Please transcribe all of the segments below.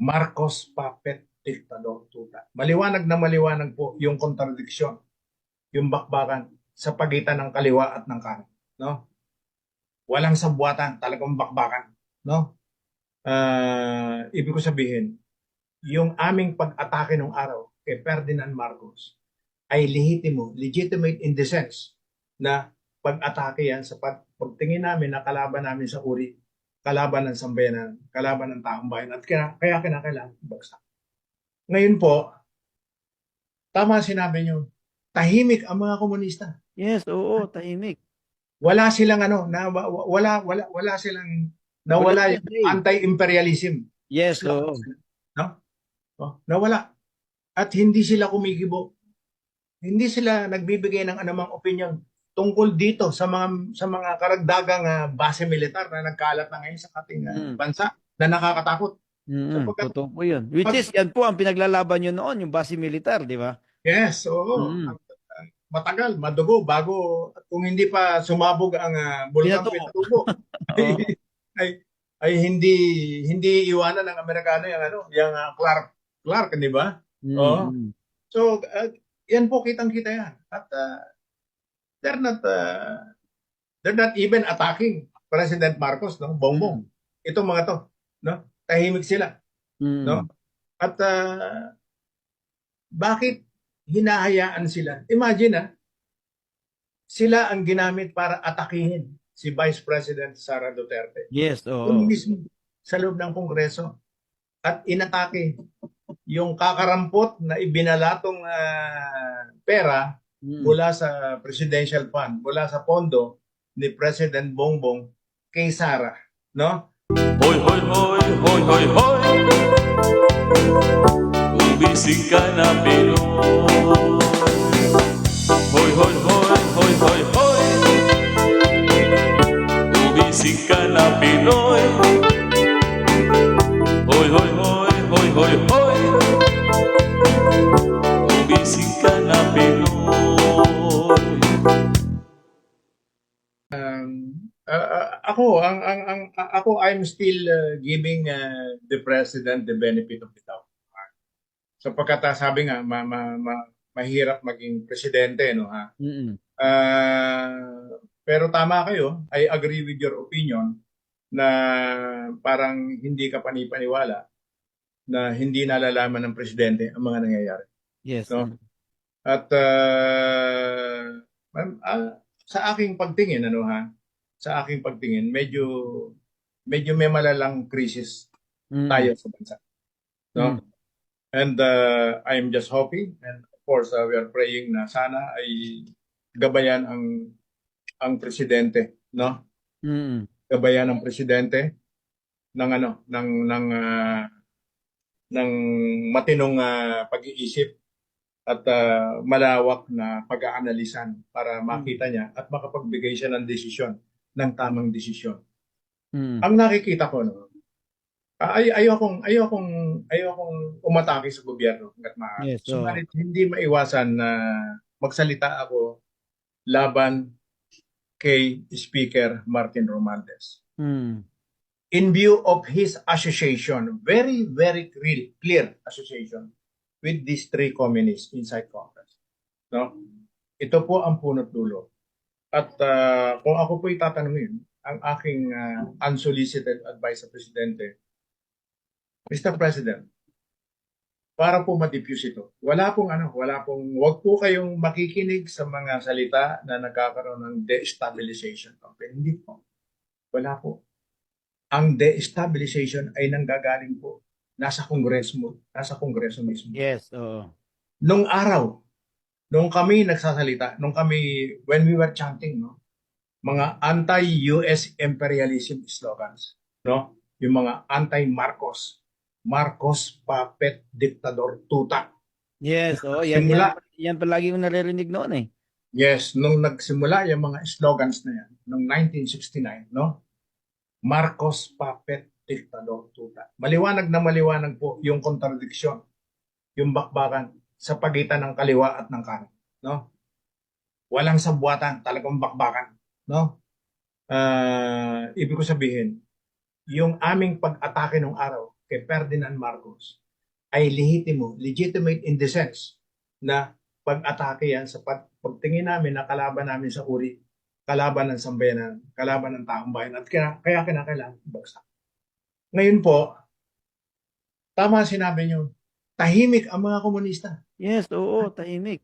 Marcos puppet diktador tuta. Maliwanag na maliwanag po yung kontradiksyon, yung bakbakan sa pagitan ng kaliwa at ng kanan, no? Walang sabwatan, talagang bakbakan, no? Ibig ko sabihin, yung aming pag-atake nung araw kay Ferdinand Marcos ay legitimate in the sense na pag-atake yan sa pagtingin namin na kalaban namin sa uri, kalaban ng sambayanan, kalaban ng taong bayan, at kaya kinakailangan ibagsak. Ngayon po, tama sinabi nyo, tahimik ang mga komunista. Yes, oo, tahimik. Wala silang wala silang nawala yung anti-imperialism. Yes, oo. No? Nawala. At hindi sila kumikibo. Hindi sila nagbibigay ng anumang opinion tungkol dito sa mga karagdagang base militar na nagkalat na ngayon sa ating bansa na nakakatakot. Totoo po yun. Which is, yan po ang pinaglalaban nyo noon, yung base militar, di ba? Yes, oo. Matagal, madugo, bago, kung hindi pa sumabog ang Bulkang Pinatubo, ay hindi iwanan ng Amerikano yung Clark, di ba? So, yan po kitang-kita yan. At they're not even attacking President Marcos, no? Bongbong. Itong mga to, no? Tahimik sila, no? At bakit hinahayaan sila? Imagine, sila ang ginamit para atakihin si Vice President Sara Duterte. Yes, oo. Yung mismo sa loob ng Kongreso. At inatake yung kakarampot na ibinalatong pera mula sa Presidential Fund, mula sa pondo ni President Bongbong kay Sara, no? Hoy, hoy, hoy, hoy, hoy, hoy. Umisig ka na, Pinoy. Hoy, hoy, hoy, hoy, hoy, hoy. Umisig ka na, Pinoy. Hoy, hoy, hoy, hoy, hoy, hoy. Umisig ka na, Pinoy. Ako, I'm still giving the president the benefit of the doubt. Sapagkat sabi nga, mahirap maging presidente, no ha? Pero tama kayo, I agree with your opinion na parang hindi ka panipaniwala na hindi nalalaman ng presidente ang mga nangyayari. Yes. No? At sa aking pagtingin, sa aking pagtingin, medyo may malalang krisis tayo sa bansa. No? And I'm just hoping, and of course we are praying na sana ay gabayan ang presidente, no? Gabayan ng presidente ng ng matinong pag-iisip at malawak na pag-aanalisan para makita niya at makapagbigay siya ng desisyon, ng tamang desisyon. Ang nakikita ko, no, ayokong umatake sa gobyerno hangga't maaari. Yes, Subalit hindi maiwasan na magsalita ako laban kay Speaker Martin Romualdez. In view of his association, very, very clear association with these three communists inside Congress. No? Ito po ang punot dulo. At kung ako po itatanungin, ang aking unsolicited advice sa Presidente, Mr. President, para po ma-diffuse ito, wag po kayong makikinig sa mga salita na nagkakaroon ng destabilization campaign. Hindi po. Wala po. Ang destabilization ay nanggagaling po nasa Kongreso mismo. Yes, oo. Nung kami nagsasalita, when we were chanting, no, mga anti-US imperialism slogans, no, yung mga anti-Marcos puppet diktador tuta. Yes, yan palagi yung naririnig noon eh. Yes, nung nagsimula yung mga slogans na yan, noong 1969, no? Marcos puppet diktador tuta. Maliwanag na maliwanag po yung kontradiksyon, yung bakbakan sa pagitan ng kaliwa at ng kanan, no? Walang sabwatan, talagang bakbakan, no? Ibig ko sabihin, yung aming pag-atake nung araw kay Ferdinand Marcos ay legitimate in the sense na pag-atake yan sa pagtingin namin na kalaban namin sa uri, kalaban ng sambayanan, kalaban ng taong bayan, at kaya kinakailangan bagsak. Ngayon po, tama sinabi nyo, tahimik ang mga komunista. Yes, oo, tahimik.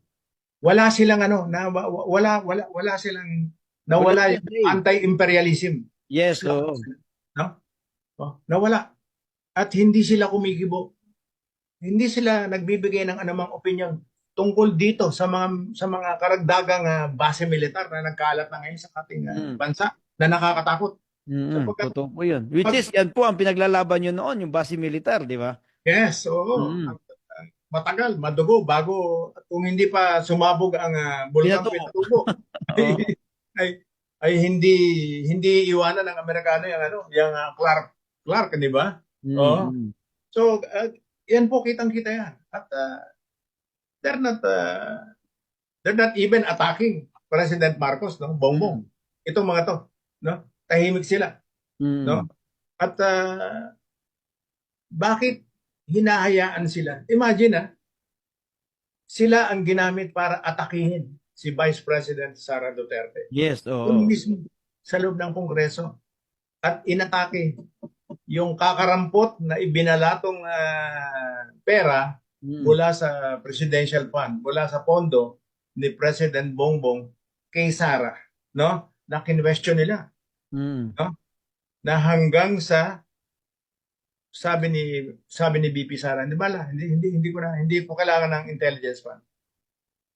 Wala silang wala silang nawala Wala yung silang say. anti-imperialism. Yes, oo. No? Nawala. At hindi sila kumikibo. Hindi sila nagbibigay ng anumang opinion tungkol dito sa mga karagdagang base militar na nagkalat na ngayon sa ating bansa na nakakatakot. Sapagkat- Totoo po yun. Which is, yan po ang pinaglalaban nyo noon, yung base militar, di ba? Yes, oo. Matagal, madugo, bago, kung hindi pa sumabog ang bulkang Pinatubo, ay hindi iwanan ng Amerikano yung Clark, di ba? Oo. So, yan po, kitang-kita yan. At they're not even attacking President Marcos, no? Bongbong. Itong mga to, no? Tahimik sila, no? At bakit hinahayaan sila? Imagine, sila ang ginamit para atakihin si Vice President Sara Duterte. Yes, Yung oo. mismo sa loob ng Kongreso. At inatake yung kakarampot na ibinalatong pera mula sa presidential fund, mula sa pondo ni President Bongbong kay Sara, no? Na kinwestiyon nila, no? Na hanggang sa sabi ni BP Sara, hindi ko kailangan ng intelligence fund.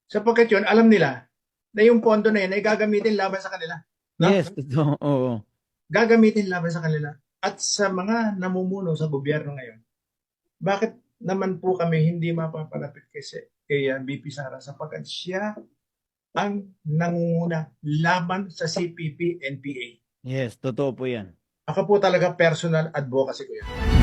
Sapagkat yun, alam nila na yung pondo na yun ay gagamitin laban sa kanila, no? Yes, totoo. Oo. Gagamitin laban sa kanila. At sa mga namumuno sa gobyerno ngayon, bakit naman po kami hindi mapapalapit kay BP Sara sapagkat siya ang nangunguna laban sa CPP-NPA. Yes, totoo po yan. Ako po talaga personal advocacy ko yan.